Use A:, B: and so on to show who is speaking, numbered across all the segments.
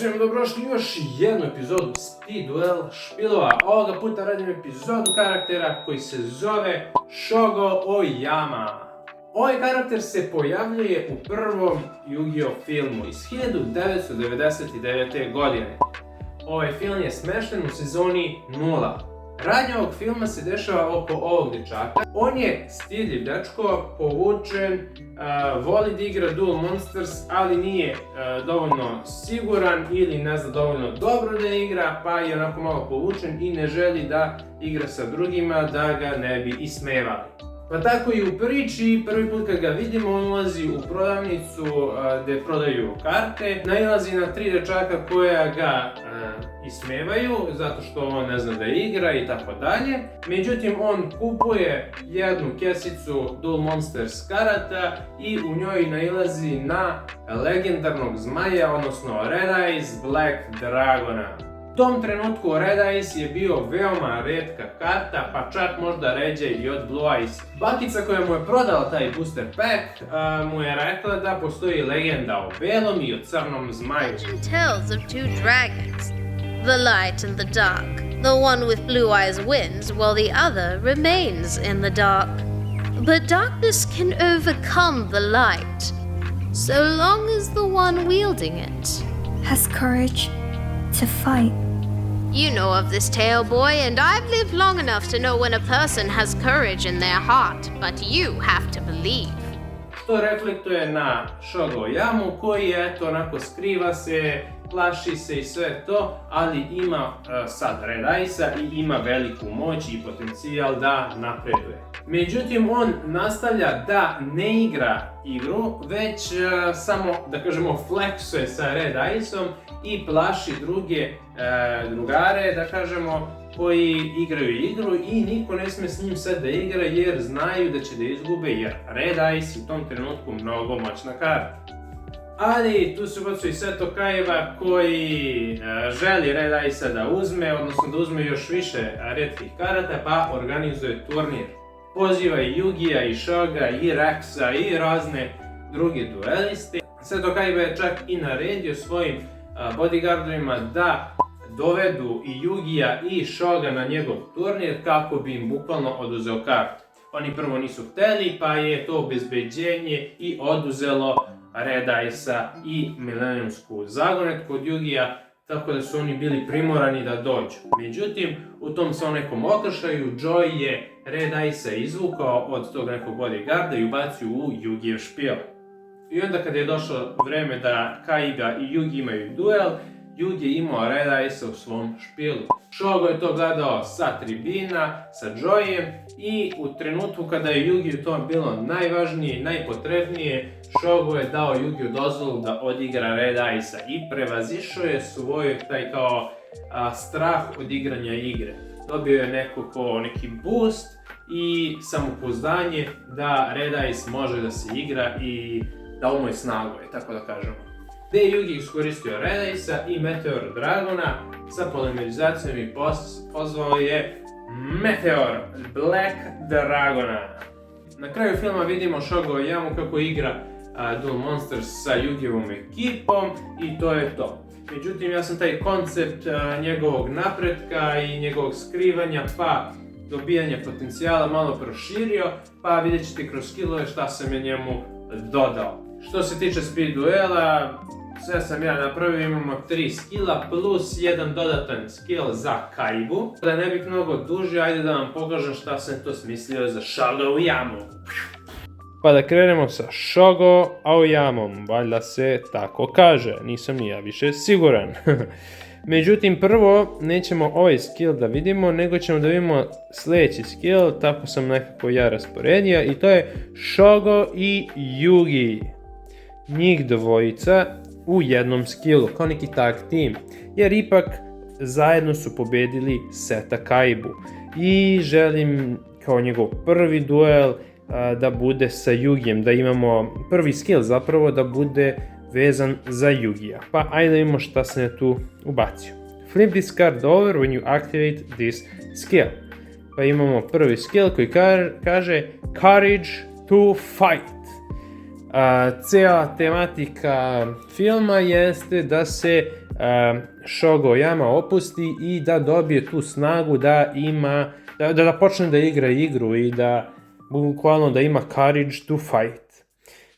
A: svima dobrodošli u još jednu epizodu Speed Duel špilova. Ovoga puta radim epizodu karaktera koji se zove Shogo Oyama. Ovaj karakter se pojavljuje u prvom Yu-Gi-Oh filmu iz 1999. godine. Ovaj film je smešten u sezoni 0. Radnja ovog filma se dešava oko ovog dečaka. On je stiljiv dečko, povučen, voli da igra Duel Monsters, ali nije dovoljno siguran ili ne zna dovoljno dobro da igra, pa je onako malo povučen i ne želi da igra sa drugima da ga ne bi ismevali. Pa tako i u priči, prvi put kad ga vidimo, on ulazi u prodavnicu gdje prodaju karte, nailazi na 3 dečaka koja ga ismevaju zato što on ne zna da igra i tako dalje. Međutim, on kupuje jednu kesicu Duel Monsters karata i u njoj nailazi na legendarnog zmaja, odnosno Red Eyes Black Dragona. U tom trenutku Red Eyes je bio veoma retka karta, pa čak možda ređe i od Blue Eyes. Bakica koja mu je prodala taj booster pack mu je rekla da postoji legenda o belom i o crnom zmaju.
B: Legend tells of two dragons, the light and the dark. The one with blue eyes wins, while the other remains in the dark. But darkness can overcome the light, so long as the one wielding it
C: has courage to fight.
B: You know of this tale, boy, and I've lived long enough to know when a person has courage in their heart, but you have to believe.
A: Što reflektuje na Shogo Oyamu koji eto onako skriva se, plaši se i sve to, ali ima sad Red Eyesa i ima veliku moć i potencijal da napreduje. Međutim, on nastavlja da ne igra igru, već samo, da kažemo, fleksuje sa Red Eyesom i plaši druge drugare, da kažemo, koji igraju igru i niko ne smije s njim sad da igra jer znaju da će da izgube jer Red Eyes je u tom trenutku mnogo moćna karta. Ali tu se ubacuje i Seto Kaiba koji želi Red Eyesa da uzme, odnosno da uzme još više retkih karata, pa organizuje turnir. Poziva i Yugija, i Shoga, i Rexa, i razne druge dueliste. Seto Kaiba je čak i naredio svojim bodyguardovima da dovedu i Yugija i Shoga na njegov turnir kako bi im bukvalno oduzeo kartu. Oni prvo nisu hteli, pa je to obezbeđenje i oduzelo Red Eyesa i milenijumsku zagonetku od Yugija, tako da su oni bili primorani da dođu. Međutim, u tom svom nekom okršaju, Joy je Red Eyesa izvukao od tog nekog bodyguarda i ubacio u Yugijev špil. I onda kada je došlo vreme da Kaiba i Yugi imaju duel, Yugi je imao Red Eyesa u svom špilu. Shogo je to gledao sa tribina, sa Joyem i u trenutku kada je Yugi u tom bilo najvažnije i najpotrebnije, Shogo je dao Yugiju dozvolu da odigra Red Eyesa i prevazišao je svoj taj kao strah od igranja igre. Dobio je neki boost i samopouzdanje da Red Eyes može da se igra i dao mu je snagu, tako da kažemo. Gde je Yugi iskoristio Red Eyesa i Meteor Dragona sa polimerizacijom i pozvao je Meteor Black Dragona. Na kraju filma vidimo Shogo Oyamu kako igra Duel Monsters sa Yugijevom ekipom i to je to. Međutim, ja sam taj koncept njegovog napretka i njegovog skrivanja pa dobijanja potencijala malo proširio, pa vidjet ćete kroz skillove šta sam je njemu dodao. Što se tiče speed duela, sve sam ja napravio, imamo 3 skilla plus jedan dodatan skill za Kaibu. Da ne bih mnogo dužio, ajde da vam pokažem šta sam to smislio za Shogo Oyamu. Pa da krenemo sa Shogo Oyamom, valjda se tako kaže, nisam ni ja više siguran. Međutim, prvo nećemo ovaj skill da vidimo, nego ćemo da vidimo sljedeći skill, tako sam nekako ja rasporedio i to je Shogo i Yugi. Njih dvojica u jednom skillu, kao neki tag team, jer ipak zajedno su pobedili Seta Kaibu. I želim kao njegov prvi duel da bude sa Yugijem, da imamo prvi skill zapravo da bude vezan za Yugija. Pa ajde da vidimo šta sam ja tu ubacio. Flip this card over when you activate this skill. Pa imamo prvi skill koji kaže Courage to fight. Cijela tematika filma jeste da se Shogo Oyama opusti i da dobije tu snagu da ima, da počne da igra igru i da bukvalno da ima courage to fight.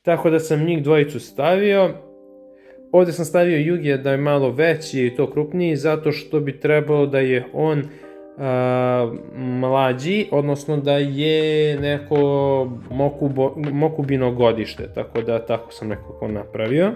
A: Tako da sam njih dvojicu stavio. Ovdje sam stavio Yugija da je malo veći i to krupniji, zato što bi trebalo da je on mlađi, odnosno da je neko Mokubino godište, tako da tako sam nekako napravio.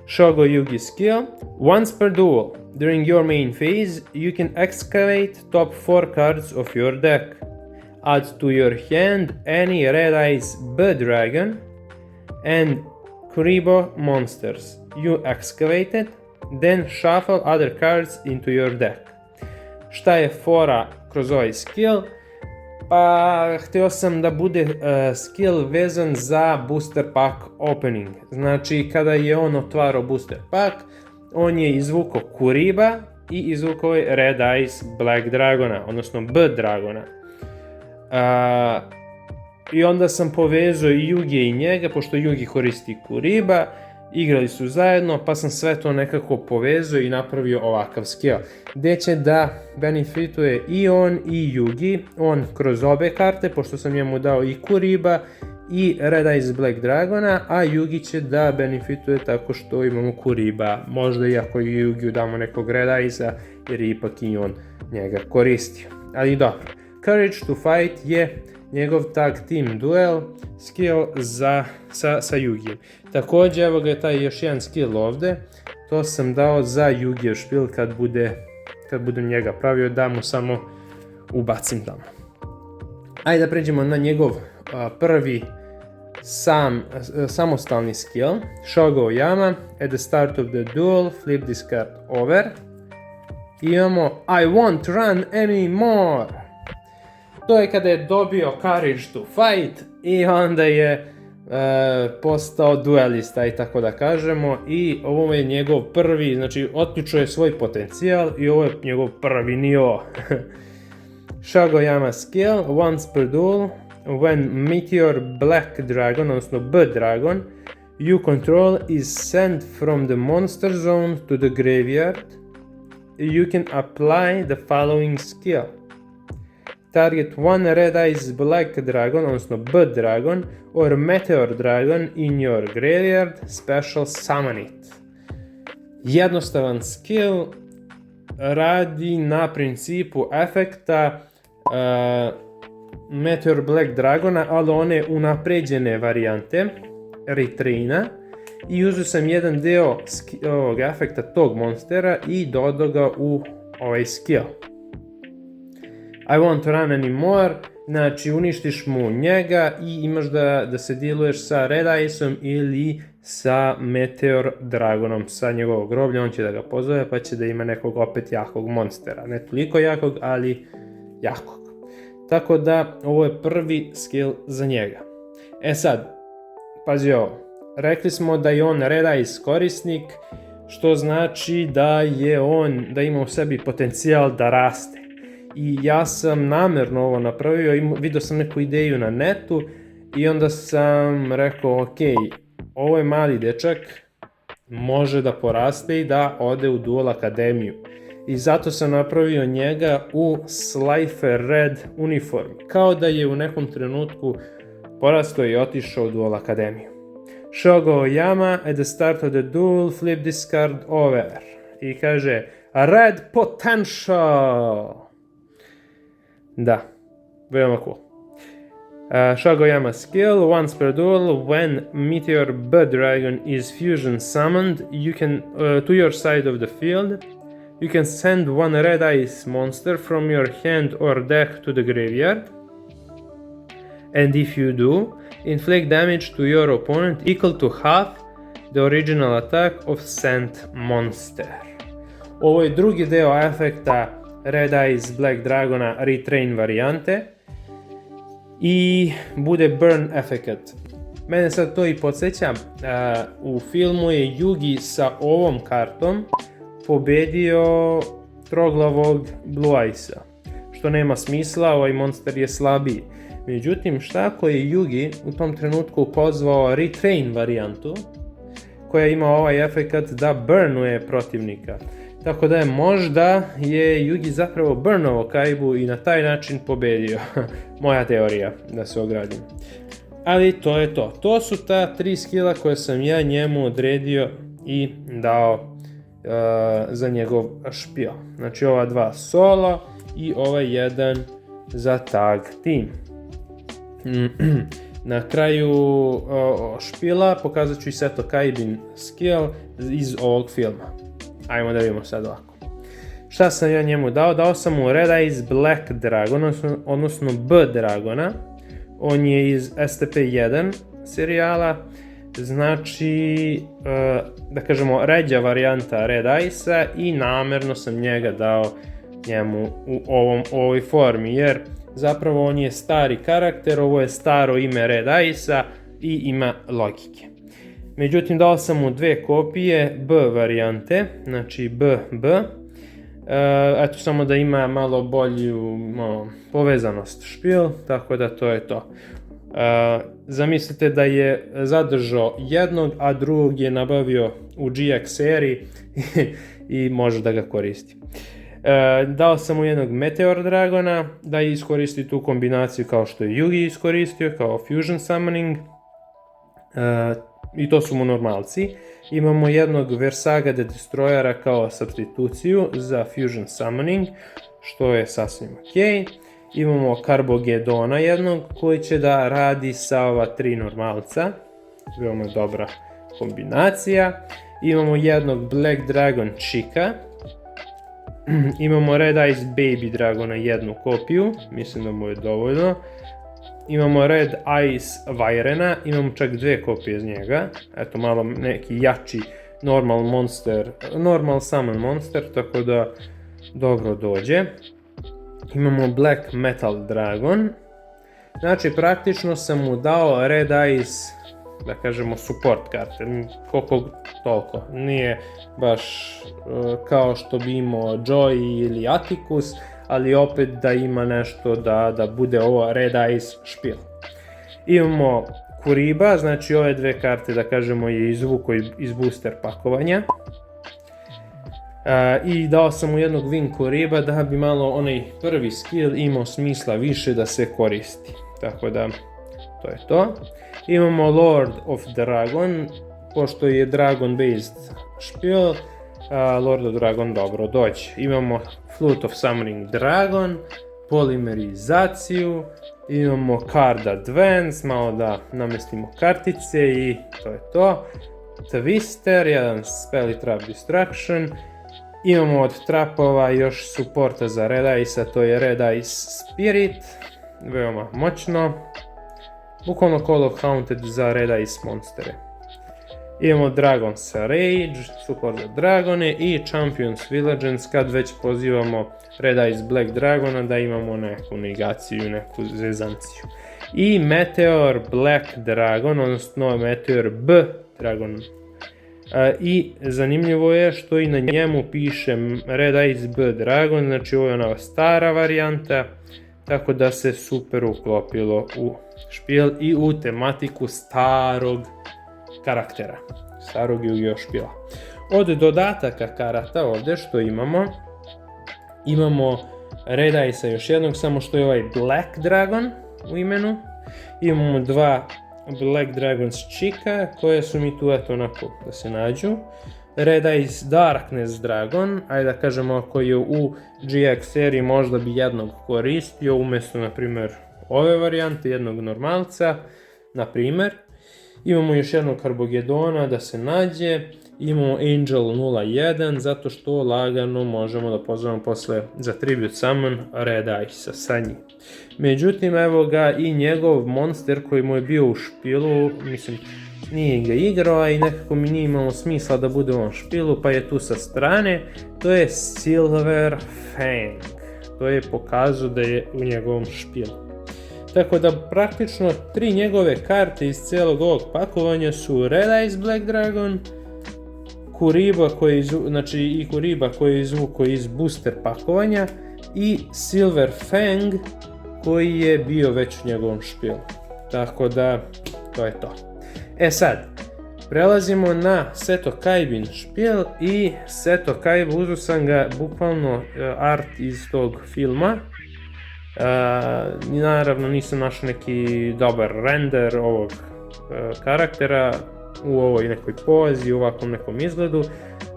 A: Shogo Yugi skill. Once per duel, during your main phase, you can excavate top 4 cards of your deck. Add to your hand any Red Eyes B Dragon and Kuribo monsters you excavated, then shuffle other cards into your deck. Šta je fora kroz ovaj skill? Pa htio sam da bude skill vezan za booster pack opening. Znači kada je on otvarao booster pack, on je izvukao Kuriba i izvukao je Red Eyes Black Dragona, odnosno B Dragona. I onda sam povezao i Yugi i njega, pošto Yugi koristi Kuriba, igrali su zajedno, pa sam sve to nekako povezao i napravio ovakav skill. Gdje će da benefituje i on i Yugi, on kroz obe karte, pošto sam njemu dao i Kuriba i Red Eyes Black Dragona, a Yugi će da benefituje tako što imamo Kuriba, možda i ako Yugi damo nekog Red Eyesa, jer ipak i on njega koristio. Ali dobro, Courage to Fight je njegov tag team duel skill sa Yugijem. Također, evo ga je taj još jedan skill ovdje, to sam dao za Yugijev špil kad budem njega pravio, da mu samo ubacim tamo. Ajde da pređemo na njegov prvi samostalni skill. Shogo Oyama, at the start of the duel, flip this card over. Imamo I won't run anymore. To je kada je dobio Courage to Fight i onda je postao duelista, i tako da kažemo, i ovo je njegov prvi, znači otključio je svoj potencijal i ovo je njegov prvi nivo. Shogo Oyama skill, once per duel, when Meteor Black Dragon, odnosno B Dragon, you control is sent from the monster zone to the graveyard, you can apply the following skill. Target one Red Eyes Black Dragon, odnosno B Dragon, or Meteor Dragon in your graveyard, special summon it. Jednostavan skill, radi na principu efekta Meteor Black Dragona, ali one unapređene varijante, retraina, i uzeo sam jedan deo ovog efekta tog monstera i dodao ga u ovaj skill. I won't run anymore, znači uništiš mu njega i imaš da se dealuješ sa Red Eyesom ili sa Meteor Dragonom sa njegovog groblja, on će da ga pozove pa će da ima nekog opet jakog monstera, ne toliko jakog, ali jakog. Tako da ovo je prvi skill za njega. E sad, pazi ovo, rekli smo da je on Red Eyes korisnik, što znači da ima u sebi potencijal da raste. I ja sam namjerno ovo napravio, vidio sam neku ideju na netu i onda sam rekao, ok, ovo je mali dečak, može da poraste i da ode u Duel Akademiju. I zato sam napravio njega u Slifer Red uniformi, kao da je u nekom trenutku porastao i otišao u Duel Akademiju. Shogo Oyama, at the start of the duel, flip this card over. I kaže, Red Potential! Da, veoma cool. Shogo Oyama skill, once per duel, when Meteor B Dragon is fusion summoned, you can to your side of the field, you can send one Red Eyes monster from your hand or deck to the graveyard, and if you do, inflict damage to your opponent equal to half the original attack of sent monster. Ovo je drugi deo efekta Red Eyes Black Dragona retrain varijante i bude burn efekt. Mene sad to i podsjeća, u filmu je Yugi sa ovom kartom pobedio troglavog Blue Eyesa, što nema smisla, ovaj monster je slabiji. Međutim, šta ako je Yugi u tom trenutku pozvao retrain varijantu, koja ima ovaj efekt da burnuje protivnika. Tako da možda je Yugi zapravo burnovo Kaibu i na taj način pobedio. Moja teorija, da se ogradim. Ali to je to. To su ta 3 skilla koje sam ja njemu odredio i dao za njegov špil. Znači ova 2 solo i ovaj jedan za tag team. Na kraju špila pokazat ću i Seto Kaibin skill iz ovog filma. Ajmo da vidimo sad ovako. Šta sam ja njemu dao? Dao sam mu Red Eyes Black Dragon, odnosno B Dragona. On je iz STP1 serijala. Znači, da kažemo, ređa varijanta Red Eyesa i namerno sam njega dao njemu u ovoj formi, jer zapravo on je stari karakter, ovo je staro ime Red Eyesa i ima logike. Međutim, dao sam mu 2 kopije B varijante, znači BB. Eto, samo da ima malo bolju povezanost špil, tako da to je to. Zamislite da je zadržao jednog, a drugog je nabavio u GX seriji i može da ga koristi. Dao sam mu jednog Meteor Dragona da iskoristi tu kombinaciju kao što je Yugi iskoristio, kao Fusion Summoning. I to su mu normalci. Imamo jednog Versaga the Destroyera kao substituciju za Fusion Summoning, što je sasvim ok. Imamo Carbogedona jednog koji će da radi sa ova 3 normalca. Veoma dobra kombinacija. Imamo jednog Black Dragon Chica. Imamo Red Eyes Baby Dragona jednu kopiju, mislim da mu je dovoljno. Imamo Red Eyes Vairena, imamo čak 2 kopije iz njega. Eto, malo neki jači normal summon monster, tako da dobro dođe. Imamo Black Metal Dragon. Znači, praktično sam mu dao Red Eyes, da kažemo, support karte, koliko toliko. Nije baš kao što bi imao Joy ili Atticus, ali opet da ima nešto da bude ovo Red Eyes špil. Imamo Kuriba, znači ove 2 karte, da kažemo, je izvuko iz booster pakovanja. I dao sam mu jednog Wing Kuriba da bi malo onaj prvi skill imao smisla više da se koristi. Tako da, to je to. Imamo Lord of Dragon, pošto je Dragon based špil, Lord of Dragon dobro dođe. Imamo Flute of Summoning Dragon, polimerizaciju, imamo Card Advance, malo da namestimo kartice i to je to. Twister, jedan Spell i Trap Distraction. Imamo od trapova još supporta za Red Eyesa, to je Red Eyes Spirit, veoma moćno. Bukvalno Call of Haunted za Red Eyes monstere. Imamo Dragon's Rage, support za dragone i Champions Villagens kad već pozivamo Red Eyes Black Dragona da imamo neku negaciju, neku zezanciju. I Meteor Black Dragon, odnosno Meteor B Dragon. I zanimljivo je što i na njemu piše Red Eyes B Dragon, znači ovo je ona stara varijanta, tako da se super uklopilo u špil i u tematiku starog karaktera, starog Yu-Gi-Oh špila. Od dodataka karata ovdje što imamo Red Eyesa još jednog, samo što je ovaj Black Dragon u imenu. Imamo 2 Black Dragons Chica koje su mi tu eto onako da se nađu. Red Eyes Darkness Dragon, ajde da kažemo ako je u GX seriji možda bi jednog koristio umjesto na primjer ove varijante, jednog normalca na primjer. Imamo još jednog Carbogedona da se nađe, imamo Angel 01 zato što lagano možemo da pozovemo posle za Tribute Summon Red Eyesa sa njim. Međutim, evo ga i njegov monster koji mu je bio u špilu, mislim, nije ga igrao, a i nekako mi nije imalo smisla da bude u ovom špilu, pa je tu sa strane, to je Silver Fang. To je pokazao da je u njegovom špilu. Tako da praktično 3 njegove karte iz cijelog ovog pakovanja su Red Eyes Black Dragon, Kuriba koji je izvuko iz booster pakovanja i Silver Fang koji je bio već u njegovom špilu. Tako da, to je to. E sad, Prelazimo na Seto Kaibin špil i Seto Kaiba, uzeo sam ga bukvalno art iz tog filma. Naravno nisam našao neki dobar render ovog karaktera u ovoj nekoj pozi, u ovakvom nekom izgledu,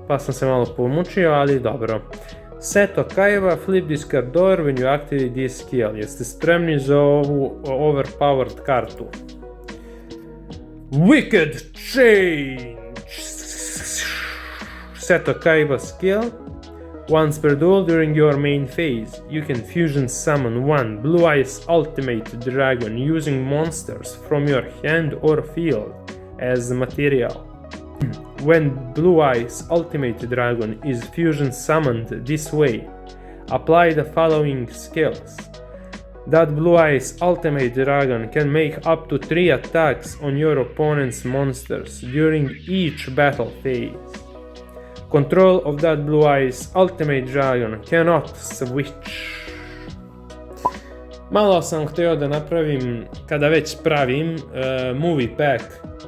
A: pa sam se malo pomučio, ali dobro. Seto Kaiba, flip this card door when you activate this skill. Jeste spremni za ovu overpowered kartu? Wicked Change! Seto Kaiba skill. Once per duel during your main phase, you can fusion summon one Blue Eyes Ultimate Dragon using monsters from your hand or field as material. When Blue Eyes Ultimate Dragon is fusion summoned this way, apply the following skills. That Blue Eyes Ultimate Dragon can make up to 3 attacks on your opponent's monsters during each battle phase. Control of that Blue Eyes Ultimate Dragon cannot switch. Malo sam htio da napravim, kada već pravim movie pack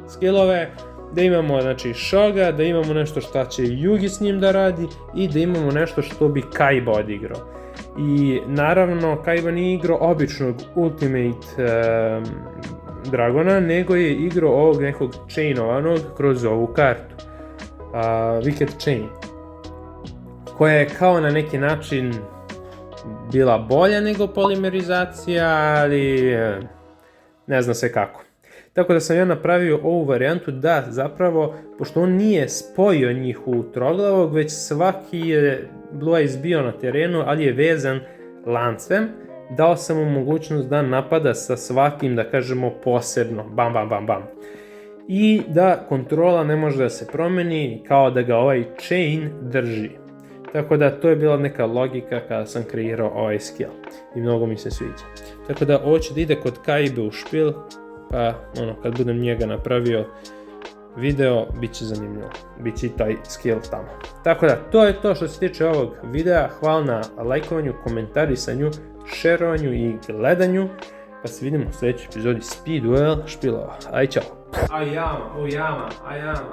A: skillove, da imamo znači Shoga, da imamo nešto što će Yugi s njim da radi i da imamo nešto što bi Kaiba odigrao. I naravno Kaiba nije igrao običnog Ultimate Dragona, nego je igrao ovog nekog chainovanog kroz ovu kartu. Wicked Chain, koja je kao na neki način bila bolja nego polimerizacija, ali ne zna se kako. Tako da sam ja napravio ovu varijantu da zapravo, pošto on nije spojio njih u troglavog, već svaki je Blue Eyes bio na terenu, ali je vezan lancem, dao sam mu mogućnost da napada sa svakim, da kažemo, posebno, bam, bam, bam, bam. I da kontrola ne može da se promeni, kao da ga ovaj chain drži. Tako da to je bila neka logika kada sam kreirao ovaj skill i mnogo mi se sviđa. Tako da ovo će da ide kod Kaibe u špil, pa kad budem njega napravio video, bit će zanimljivo, bit će i taj skill tamo. Tako da to je to što se tiče ovog videa, hvala na lajkovanju, komentarisanju, šerovanju i gledanju, pa se vidimo u sljedećoj epizodi Speed Duel špilova. Aj, čao! Ajama, ujama, ajama.